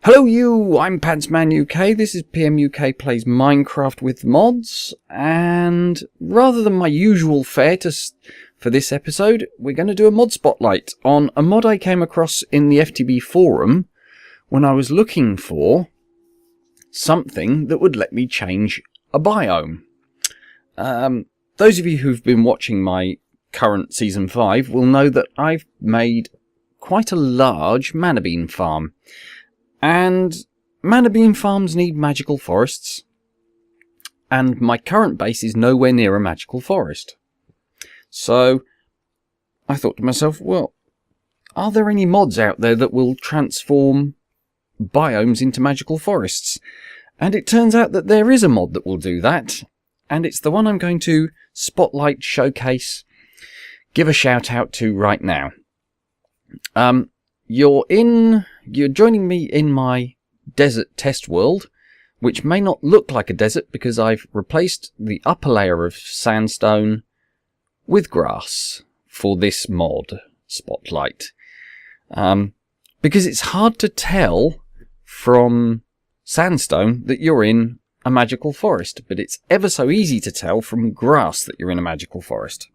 Hello you, I'm Pantsman UK, this is PMUK Plays Minecraft with Mods, and rather than my usual fare for this episode, we're going to do a mod spotlight on a mod I came across in the FTB forum when I was looking for something that would let me change a biome. Those of you who've been watching my current Season 5 will know that I've made quite a large mana bean farm. And mana bean farms need magical forests, and my current base is nowhere near a magical forest. So I thought to myself, well, are there any mods out there that will transform biomes into magical forests? And it turns out that there is a mod that will do that, and it's the one I'm going to spotlight, showcase, give a shout out to right now. You're joining me in my desert test world, which may not look like a desert because I've replaced the upper layer of sandstone with grass for this mod spotlight. Because it's hard to tell from sandstone that you're in a magical forest, but it's ever so easy to tell from grass that you're in a magical forest.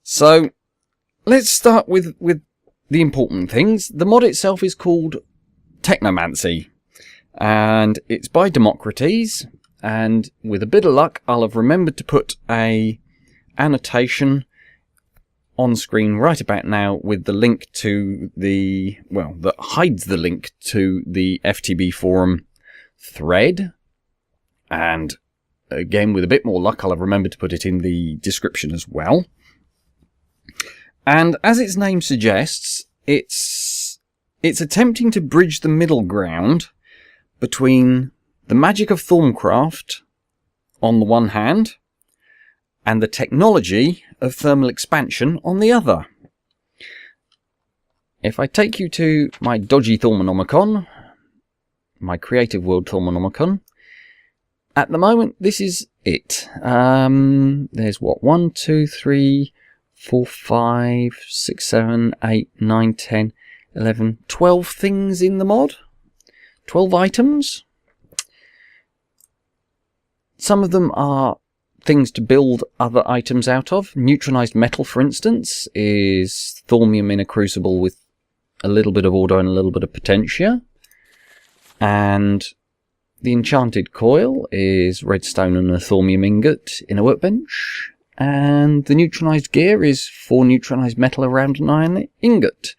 So let's start with the important things. The mod itself is called Technomancy, and it's by Democrates, and with a bit of luck I'll have remembered to put a annotation on screen right about now with the link to the, well, that hides the link to the FTB forum thread, and again with a bit more luck I'll have remembered to put it in the description as well. And as its name suggests, it's attempting to bridge the middle ground between the magic of Thaumcraft on the one hand and the technology of thermal expansion on the other. If I take you to my dodgy Thaumonomicon, my creative world Thaumonomicon, at the moment this is it. There's what, 1, 2, 3... 4, 5, 6, 7, 8, 9, 10, 11, 12 things in the mod. 12 items. Some of them are things to build other items out of. Neutronized metal, for instance, is thaumium in a crucible with a little bit of order and a little bit of potentia. And the enchanted coil is redstone and a thaumium ingot in a workbench. And the neutronized gear is 4 neutronized metal around an iron ingot.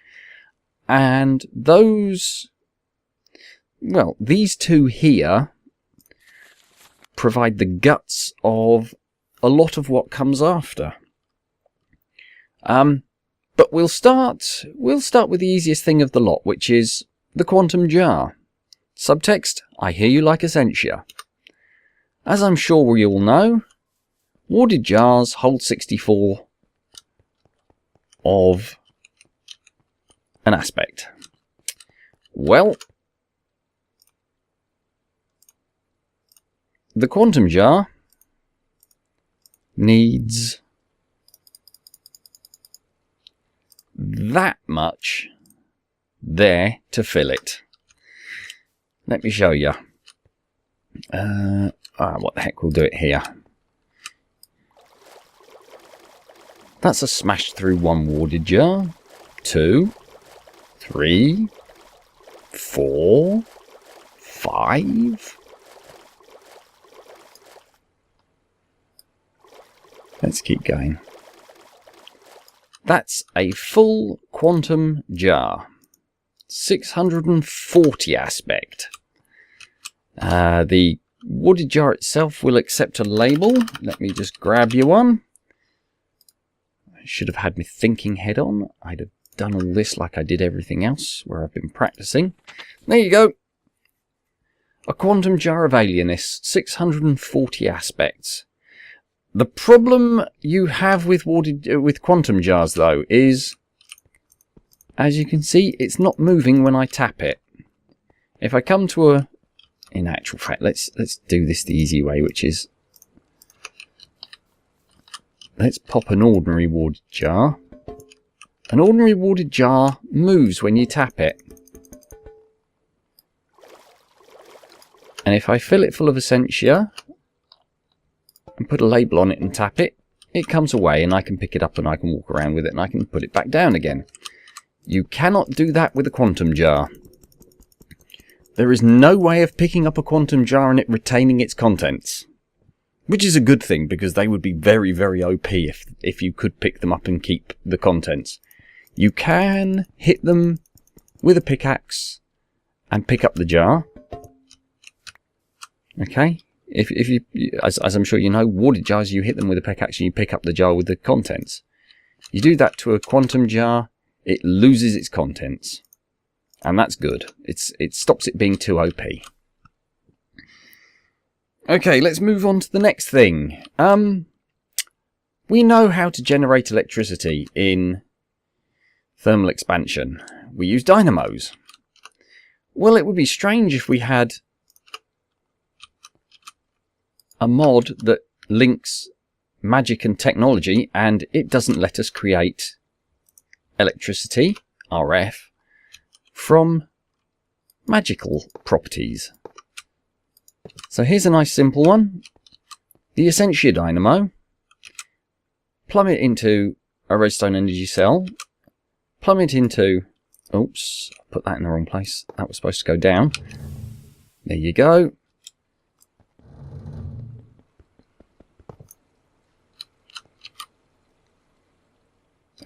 And those, well, these two here provide the guts of a lot of what comes after. But we'll start with the easiest thing of the lot, which is the quantum jar. Subtext, I hear you like Essentia. As I'm sure we all know, warded jars hold 64 of an aspect. Well, the quantum jar needs that much there to fill it. Let me show you. What the heck, we'll do it here. That's a smashed through 1 warded jar, 2, 3, 4, 5. Let's keep going. That's a full quantum jar. 640 aspect. The warded jar itself will accept a label. Let me just grab you one. Should have had me thinking head on. I'd have done all this like I did everything else where I've been practicing. There you go. A quantum jar of alienness, 640 aspects. The problem you have with quantum jars though is, as you can see, it's not moving when I tap it. If I come to in actual fact, let's do this the easy way, which is, let's pop an ordinary warded jar. An ordinary warded jar moves when you tap it. And if I fill it full of Essentia and put a label on it and tap it, it comes away and I can pick it up and I can walk around with it and I can put it back down again. You cannot do that with a quantum jar. There is no way of picking up a quantum jar and it retaining its contents. Which is a good thing, because they would be very, very OP if you could pick them up and keep the contents. You can hit them with a pickaxe and pick up the jar. Okay? If you, as I'm sure you know, water jars, you hit them with a pickaxe and you pick up the jar with the contents. You do that to a quantum jar, it loses its contents. And that's good. It stops it being too OP. Okay, let's move on to the next thing. We know how to generate electricity in thermal expansion. We use dynamos. Well, it would be strange if we had a mod that links magic and technology and it doesn't let us create electricity, RF, from magical properties. So here's a nice simple one. The Essentia dynamo. Plumb it into a redstone energy cell. Plumb it into... Oops, I put that in the wrong place. That was supposed to go down. There you go.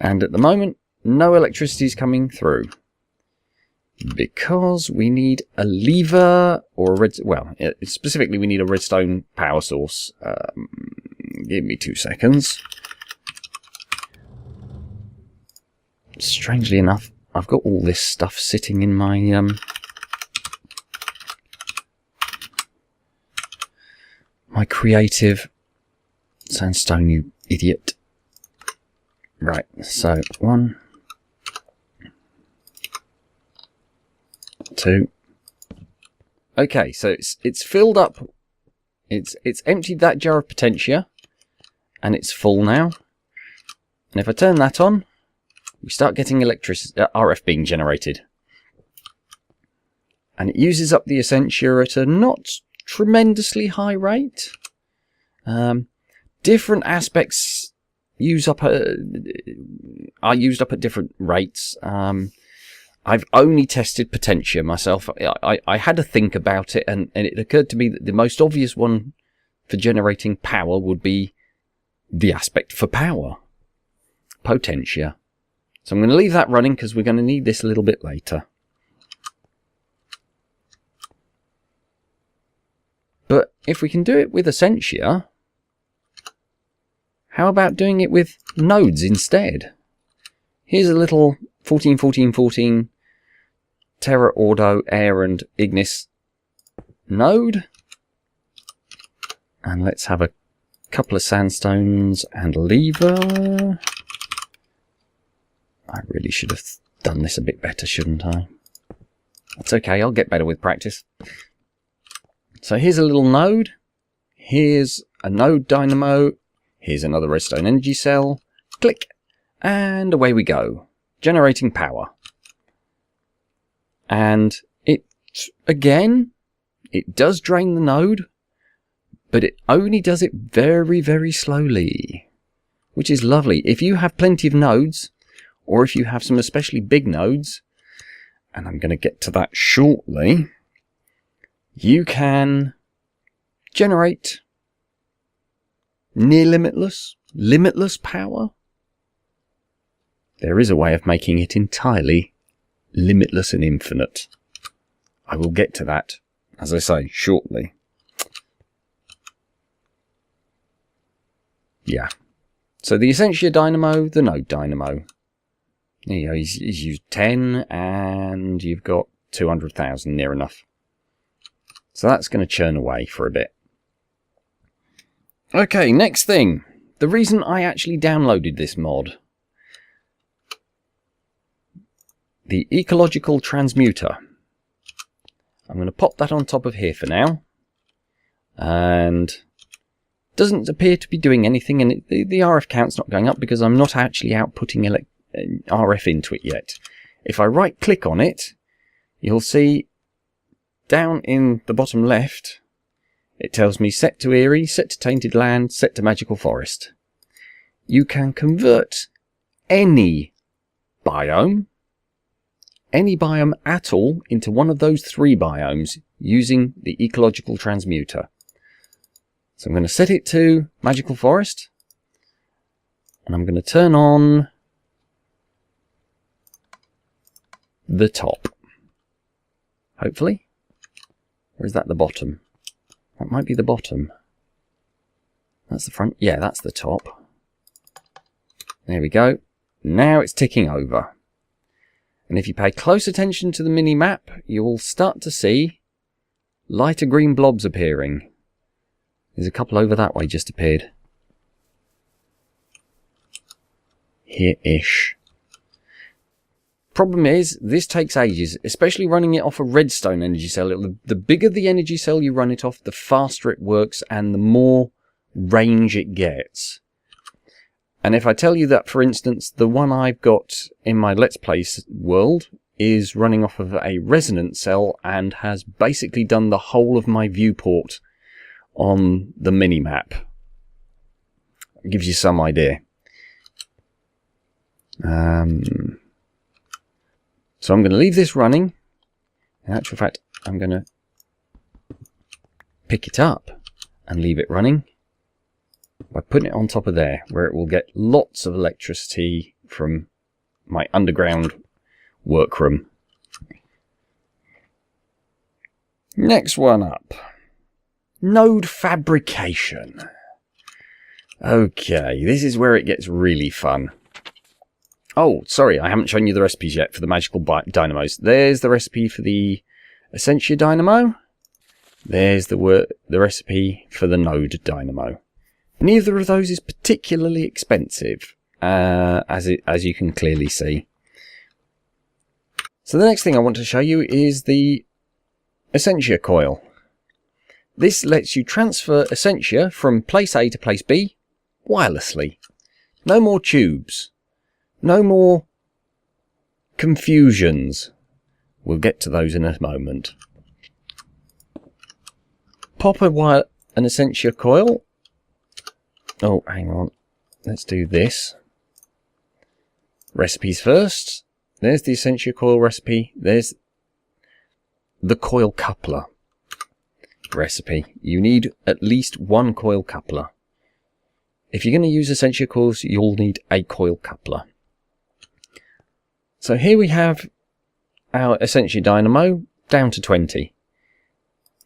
And at the moment, no electricity is coming through. Because we need a lever or a specifically we need a redstone power source. Give me 2 seconds. Strangely enough, I've got all this stuff sitting in my my creative sandstone, you idiot. Right, so 1, 2. Okay, so it's filled up. It's emptied that jar of potentia, and it's full now. And if I turn that on, we start getting electricity, RF being generated, and it uses up the Essentia at a not tremendously high rate. Different aspects are used up at different rates. I've only tested potentia myself. I had to think about it, and it occurred to me that the most obvious one for generating power would be the aspect for power, potentia. So I'm going to leave that running because we're going to need this a little bit later. But if we can do it with Essentia, how about doing it with nodes instead? Here's a little 14, 14, 14 Terra, Ordo, Air and Ignis node. And let's have a couple of sandstones and a lever. I really should have done this a bit better, shouldn't I? That's okay, I'll get better with practice. So here's a little node. Here's a node dynamo. Here's another redstone energy cell. Click. And away we go. Generating power. And it, again, it does drain the node, but it only does it very, very slowly, which is lovely. If you have plenty of nodes, or if you have some especially big nodes, and I'm going to get to that shortly, you can generate near limitless power. There is a way of making it entirely limitless and infinite. I will get to that, as I say, shortly. Yeah. So the Essentia dynamo, the node dynamo. There you go, he's used 10 and you've got 200,000, near enough. So that's going to churn away for a bit. Okay, next thing. The reason I actually downloaded this mod. The ecological transmuter. I'm going to pop that on top of here for now. And doesn't appear to be doing anything, and the RF count's not going up because I'm not actually outputting RF into it yet. If I right click on it, you'll see down in the bottom left, it tells me set to Eerie, set to Tainted Land, set to Magical Forest. You can convert any biome at all into one of those 3 biomes using the ecological transmuter. So I'm going to set it to Magical Forest, and I'm going to turn on the top. Hopefully. Or is that the bottom? That might be the bottom. That's the front. Yeah, that's the top. There we go. Now it's ticking over. And if you pay close attention to the mini-map, you will start to see lighter green blobs appearing. There's a couple over that way just appeared. Here-ish. Problem is, this takes ages, especially running it off a redstone energy cell. The bigger the energy cell you run it off, the faster it works and the more range it gets. And if I tell you that, for instance, the one I've got in my Let's Play world is running off of a resonance cell and has basically done the whole of my viewport on the mini-map. It gives you some idea. So I'm going to leave this running. In actual fact, I'm going to pick it up and leave it running by putting it on top of there, where it will get lots of electricity from my underground workroom. Next one up. Node fabrication. Okay, this is where it gets really fun. Oh, sorry, I haven't shown you the recipes yet for the magical dynamos. There's the recipe for the Essentia dynamo. There's the recipe for the node dynamo. Neither of those is particularly expensive, as you can clearly see. So the next thing I want to show you is the Essentia coil. This lets you transfer Essentia from place A to place B wirelessly. No more tubes. No more confusions. We'll get to those in a moment. Pop an Essentia coil. Oh, hang on. Let's do this. Recipes first. There's the Essentia coil recipe. There's the coil coupler recipe. You need at least 1 coil coupler. If you're going to use Essentia coils, you'll need a coil coupler. So here we have our Essentia dynamo down to 20.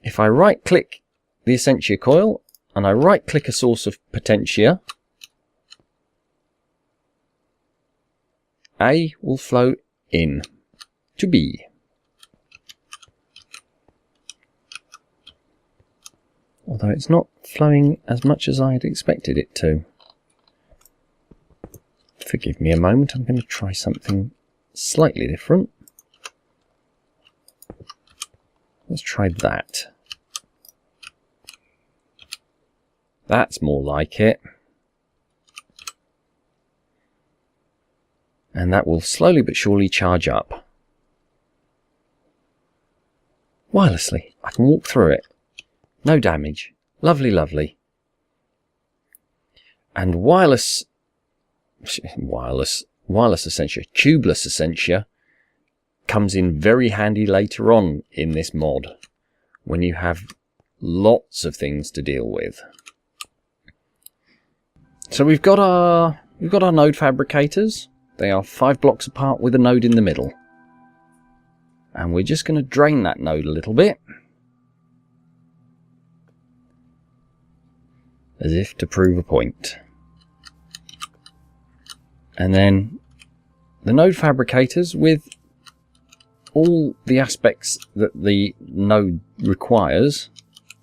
If I right click the Essentia coil and I right click a source of potentia, A will flow in to B. Although it's not flowing as much as I had expected it to. Forgive me a moment, I'm going to try something slightly different. Let's try that. That's more like it. And that will slowly but surely charge up. Wirelessly. I can walk through it. No damage. Lovely, lovely. And wireless Essentia, tubeless Essentia, comes in very handy later on in this mod when you have lots of things to deal with. So we've got our node fabricators. They are 5 blocks apart with a node in the middle. And we're just going to drain that node a little bit, as if to prove a point. And then the node fabricators, with all the aspects that the node requires,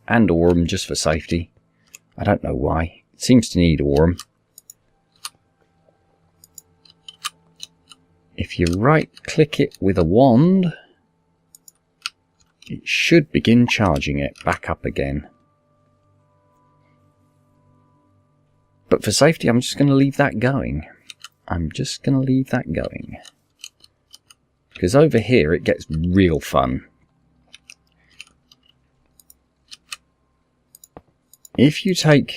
and Aurum just for safety. I don't know why. It seems to need Aurum. If you right click it with a wand, it should begin charging it back up again. But for safety, I'm just going to leave that going. Because over here it gets real fun. if you take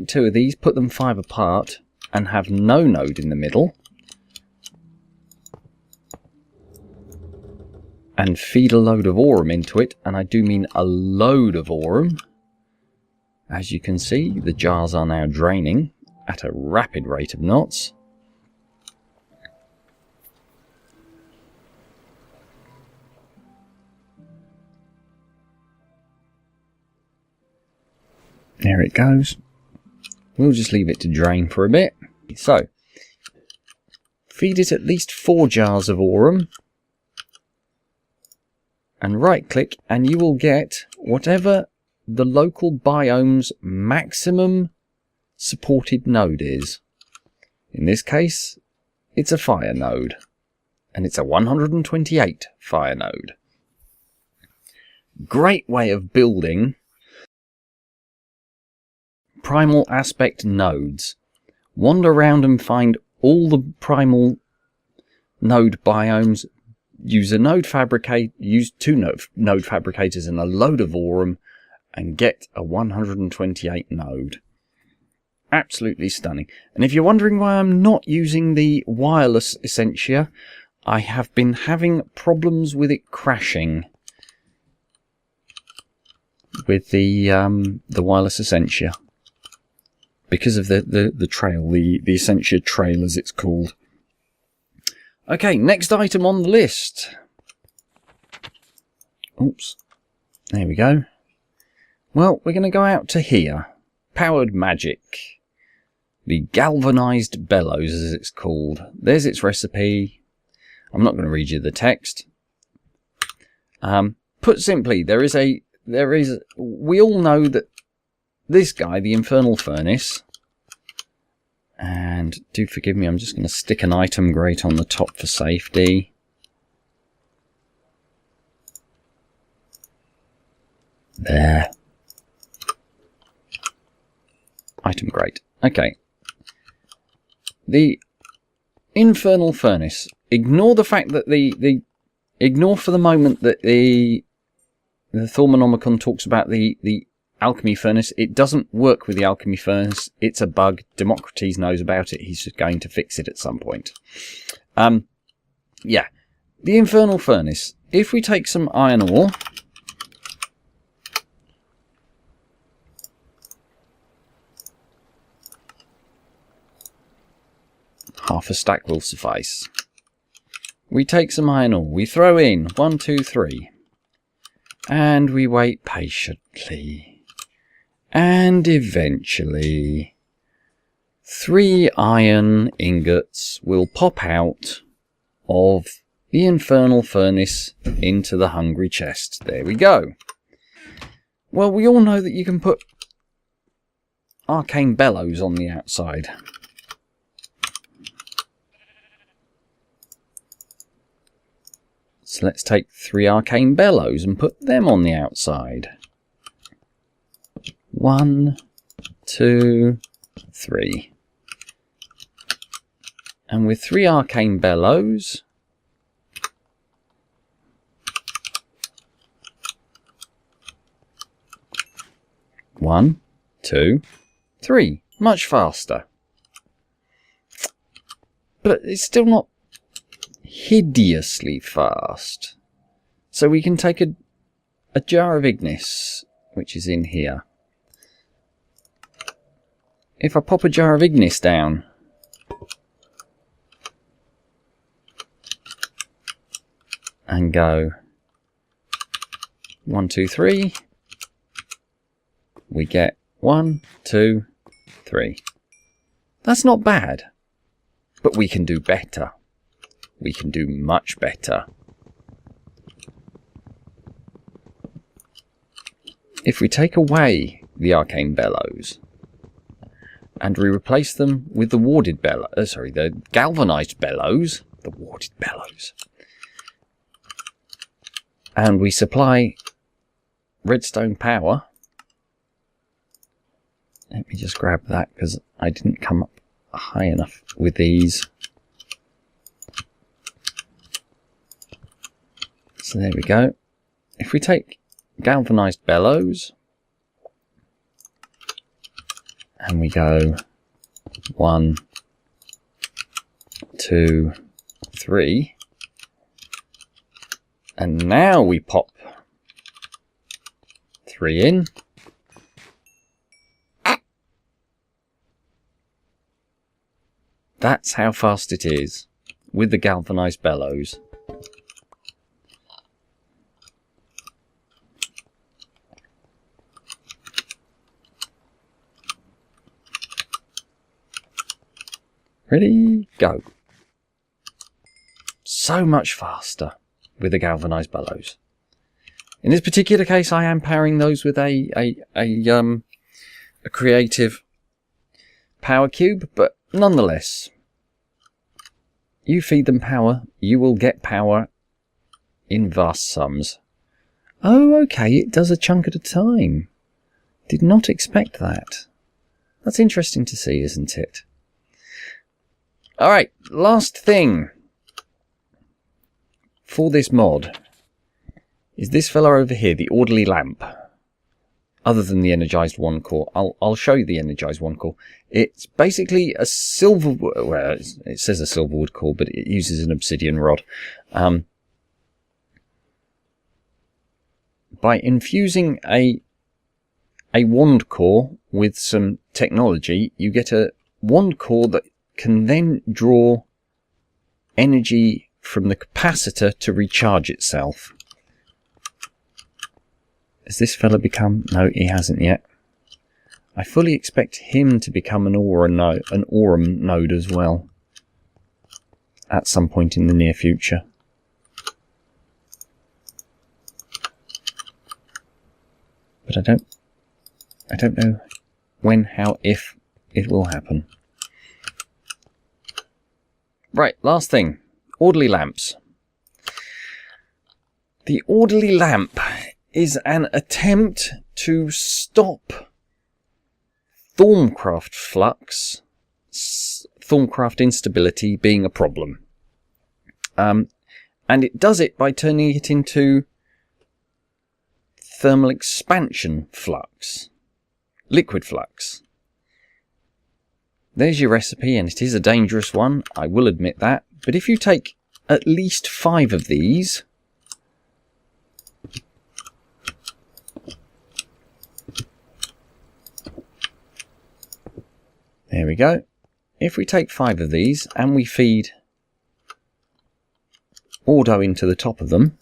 two of these, put them 5 apart, and have no node in the middle, and feed a load of aurum into it, and I do mean a load of aurum, as you can see, the jars are now draining at a rapid rate of knots. There it goes. We'll just leave it to drain for a bit. So, feed it at least 4 jars of aurum, and right click, and you will get whatever the local biome's maximum supported node is. In this case, it's a fire node, and it's a 128 fire node. Great way of building primal aspect nodes. Wander around and find all the primal node biomes, use 2 node fabricators and a load of aurum, and get a 128 node. Absolutely stunning. And if you're wondering why I'm not using the wireless essentia, I have been having problems with it crashing with the wireless essentia, because of the trail, the essentia trail as it's called. Okay, next item on the list. Oops, there we go. Well, we're going to go out to here. Powered magic. The galvanized bellows, as it's called. There's its recipe. I'm not going to read you the text. Put simply, we all know that this guy, the infernal furnace, and do forgive me, I'm just going to stick an item grate on the top for safety. There. Item grate. Okay. The infernal furnace. Ignore the fact that ignore for the moment that the Thaumonomicon talks about the alchemy furnace. It doesn't work with the alchemy furnace. It's a bug. Democritus knows about it. He's just going to fix it at some point. Yeah. The infernal furnace. If we take some iron ore, half a stack will suffice. We take some iron ore. We throw in 1, 2, 3. And we wait patiently. And eventually 3 iron ingots will pop out of the infernal furnace into the hungry chest. There we go. Well, we all know that you can put arcane bellows on the outside. So let's take 3 arcane bellows and put them on the outside. 1, 2, 3. And with 3 arcane bellows, one, 2, 3. Much faster. But it's still not hideously fast. So we can take a jar of ignis, which is in here. If I pop a jar of ignis down, and go 1, 2, 3, we get 1, 2, 3. That's not bad, but we can do better. We can do much better. If we take away the arcane bellows and we replace them with the the galvanized bellows, the warded bellows, and we supply redstone power. Let me just grab that because I didn't come up high enough with these. So there we go. If we take galvanized bellows and we go 1, 2, 3, and now we pop 3 in. That's how fast it is with the galvanized bellows. Ready, go. So much faster with the galvanized bellows. In this particular case, I am powering those with a creative power cube, but nonetheless, you feed them power, you will get power in vast sums. Oh, okay, it does a chunk at a time. Did not expect that. That's interesting to see, isn't it? Alright, last thing for this mod is this fella over here, the orderly lamp. Other than the energized 1 core. I'll show you the energized 1 core. It's basically a silver... Well, it says a silverwood core, but it uses an obsidian rod. By infusing a wand core with some technology, you get a wand core that can then draw energy from the capacitor to recharge itself. Has this fella become... No, he hasn't yet. I fully expect him to become an aurum node as well. At some point in the near future. But I don't know when, how, if it will happen. Right, last thing. Orderly lamps. The orderly lamp is an attempt to stop Thaumcraft flux, Thaumcraft instability being a problem. And it does it by turning it into thermal expansion flux, liquid flux. There's your recipe, and it is a dangerous one, I will admit that. But if you take at least 5 of these, there we go. If we take 5 of these and we feed auto into the top of them,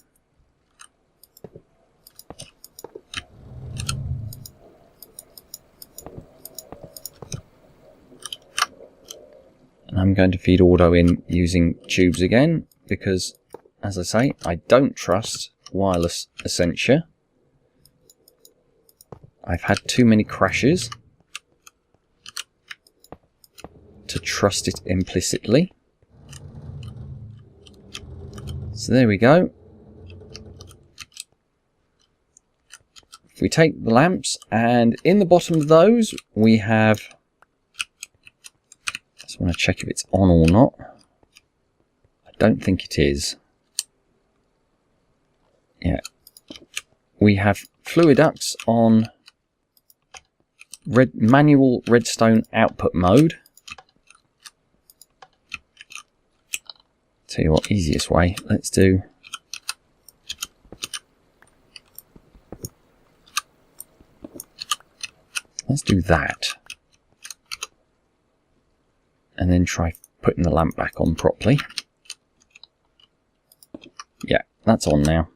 and I'm going to feed auto in using tubes again, because, as I say, I don't trust wireless Essentia. I've had too many crashes to trust it implicitly. So there we go. If we take the lamps, and in the bottom of those we have... I just want to check if it's on or not. I don't think it is. Yeah. We have fluid ducts on manual redstone output mode. Tell you what, easiest way, let's do that, and then try putting the lamp back on properly. Yeah, that's on now.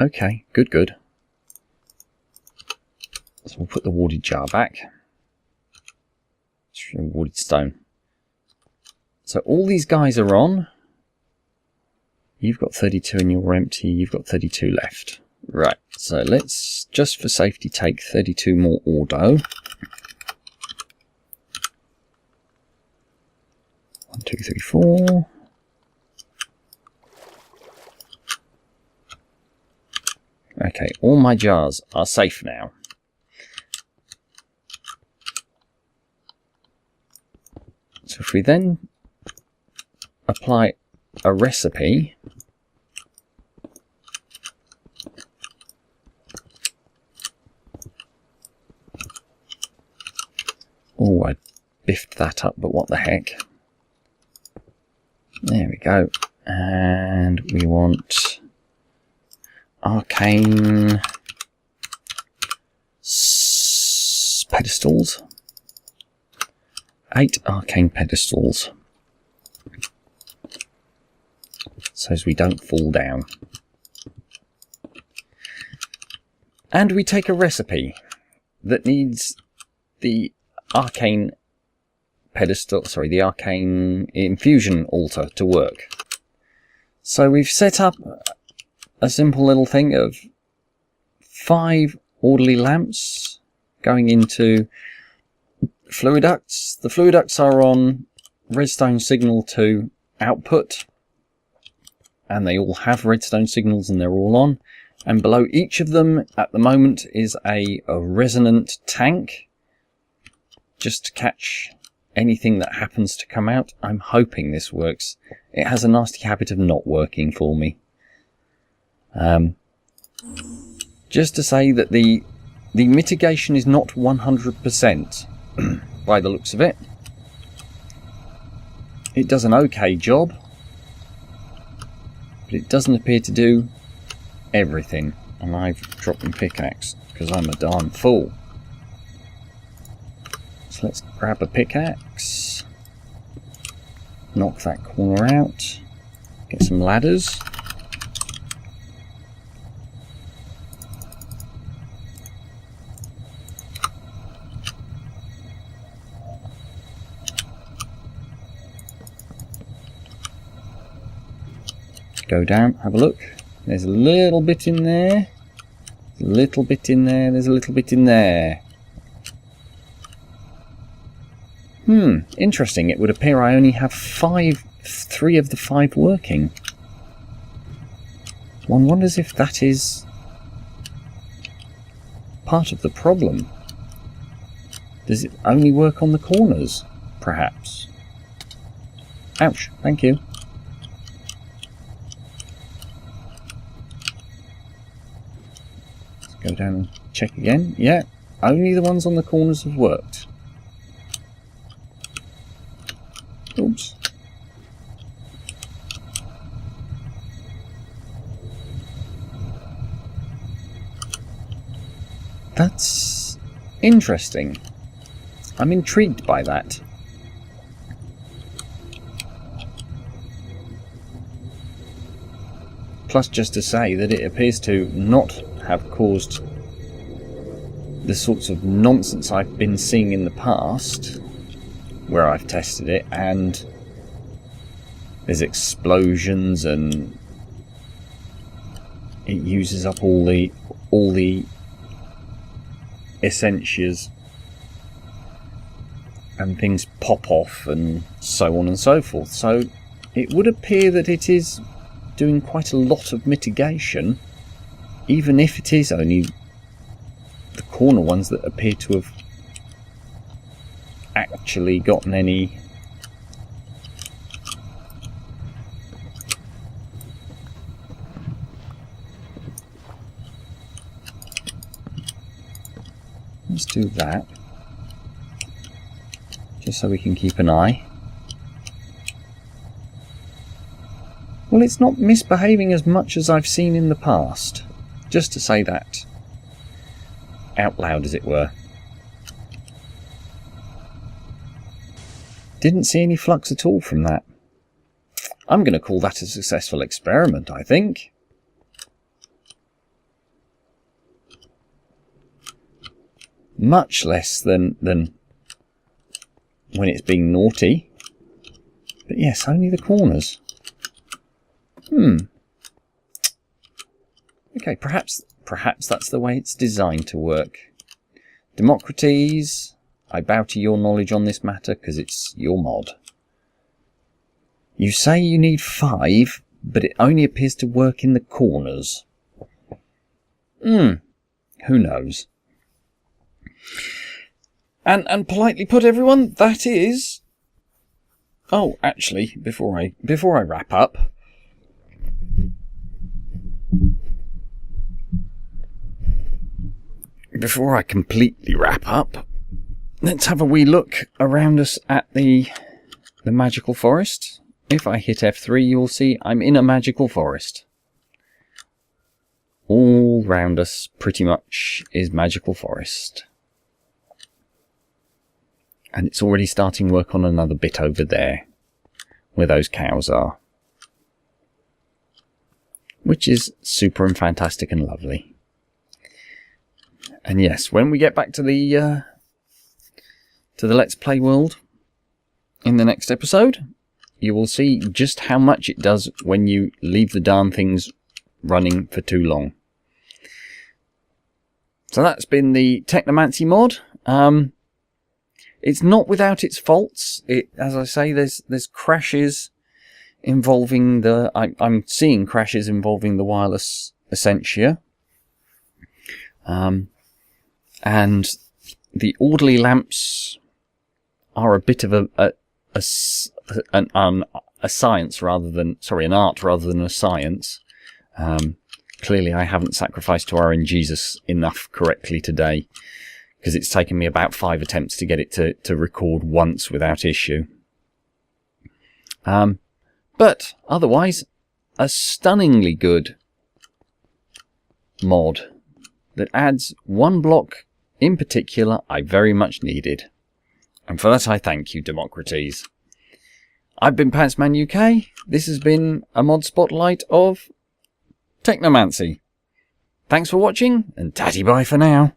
Okay, good. So we'll put the warded jar back. Warded stone. So all these guys are on. You've got 32 and you're empty. You've got 32 left. Right, so let's, just for safety, take 32 more auto. 1, 2, 3, 4. Okay, all my jars are safe now. So if we then apply a recipe Oh, I biffed that up, but what the heck. There we go. And we want arcane pedestals. 8 arcane pedestals. So as we don't fall down. And we take a recipe that needs the arcane pedestal, sorry, the arcane infusion altar to work. So we've set up a simple little thing of 5 orderly lamps going into fluid ducts. The fluid ducts are on redstone signal to output, and they all have redstone signals and they're all on. And below each of them at the moment is a resonant tank, just to catch anything that happens to come out. I'm hoping this works. It has a nasty habit of not working for me. Just to say that the mitigation is not 100% by the looks of it. It does an okay job, but it doesn't appear to do everything. And I've dropped my pickaxe because I'm a darn fool. So let's grab a pickaxe, knock that corner out, get some ladders. Go down, have a look. There's a little bit in there. There's a little bit in there. There's a little bit in there. Interesting. It would appear I only have 3 of the 5 working. One wonders if that is part of the problem. Does it only work on the corners, perhaps? Ouch, thank you. Let's go down and check again. Yeah, only the ones on the corners have worked. Oops. That's interesting. I'm intrigued by that. Plus, just to say that it appears to not have caused the sorts of nonsense I've been seeing in the past, where I've tested it, and there's explosions and it uses up all the essentias and things pop off and so on and so forth. So it would appear that it is doing quite a lot of mitigation, even if it is only the corner ones that appear to have actually gotten any let's do that just so we can keep an eye. Well, it's not misbehaving as much as I've seen in the past, just to say that out loud, as it were. Didn't see any flux at all from that. I'm going to call that a successful experiment, I think. Much less than when it's being naughty. But yes, only the corners. Okay, perhaps that's the way it's designed to work. Democrates, I bow to your knowledge on this matter because it's your mod. You say you need 5, but it only appears to work in the corners. Who knows? And politely put, everyone, that is... Oh, actually, before I wrap up, before I completely wrap up, let's have a wee look around us at the magical forest. If I hit F3, you'll see I'm in a magical forest. All round us, pretty much, is magical forest. And it's already starting work on another bit over there, where those cows are. Which is super and fantastic and lovely. And yes, when we get back to the Let's Play world in the next episode, you will see just how much it does when you leave the darn things running for too long. So that's been the Technomancy mod. It's not without its faults. As I say, there's crashes involving I'm seeing crashes involving the wireless Essentia. And the orderly lamps are a bit of a science rather than, sorry, an art rather than a science. Clearly I haven't sacrificed to RNGesus enough correctly today, because it's taken me about 5 attempts to get it to record once without issue. But otherwise, a stunningly good mod that adds one block in particular I very much needed. And for that I thank you, Democrates. I've been Pantsman UK. This has been a mod spotlight of Technomancy. Thanks for watching, and tatty bye for now.